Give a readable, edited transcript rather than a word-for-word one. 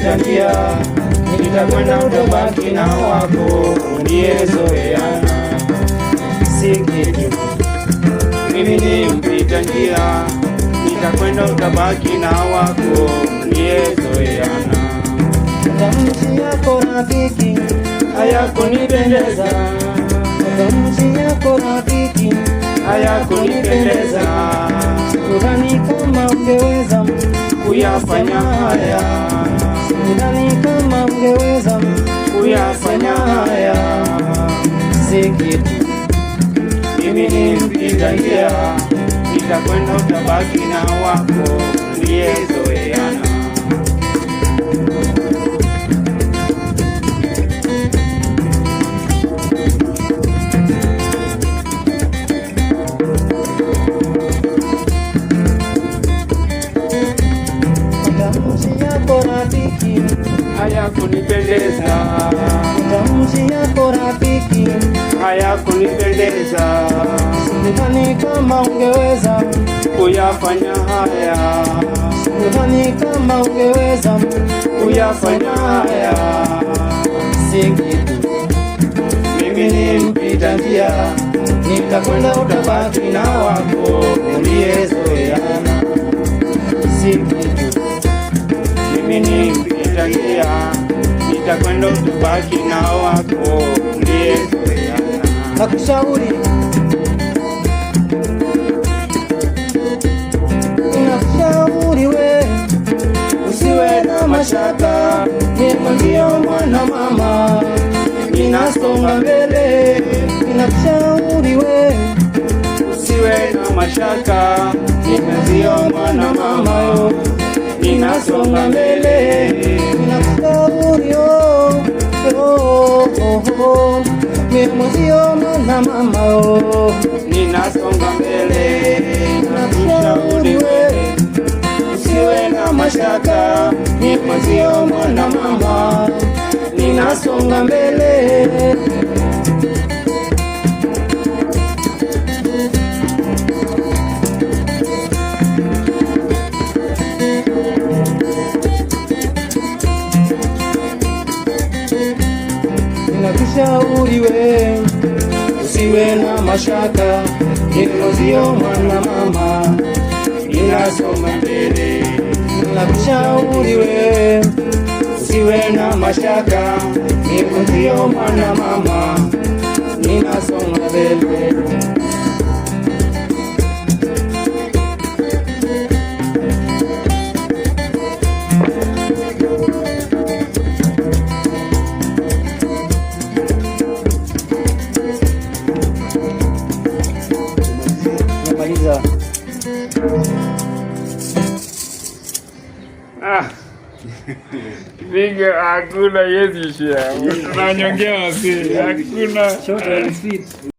nimepita njia, nitakwenda utabaki na wako uliyezoeana. Si kitu, mimi ni mpita njia, nitakwenda utabaki na wako uliyezoeana. Matamshi yako rafiki hayakunipendeza, matamshi yako rafiki hayakunipendeza. Sikudhani kama ungeweza kuyafanya haya, sikudhani kama ungeweza kuyafanya haya. Si kitu, mimi ni mpita njia, nitakwenda utabaki na wako uliyezoeana. matamshi yako rafiki hayakunipendeza, matamshi yako rafiki hayakunipendeza. sikudhani kama ungeweza kuyafanya haya, sikudhani kama ungeweza kuyafanya haya. Si kitu, Mimi ni mpita njia, nitakwenda utabaki na wako uliyezoeana. si kitu, Mimi ni mpita njia, nitakwenda utabaki na wako uliyezoeana. nakushauri we Usiwe na mashaka, mimi ndio mwana mama, ninasonga mbele. nakushauri we Usiwe na mashaka, mimi ndio mwana mama, ninasonga mbele. nakushauri mimi sio mwana mama Ninasonga mbele, nakushauri wewe, usiwe na mashaka, mimi sio mwana mama, ninasonga mbele. nakushauri we Usiwe na mashaka, mimi sio mwana mama, ninasonga mbele. nakushauri we Usiwe na mashaka, mimi sio mwana mama, ninasonga mbele. namaliza. Piga hakuna, yezi share. Tunanyongea wasi. Hakuna. Short and sweet.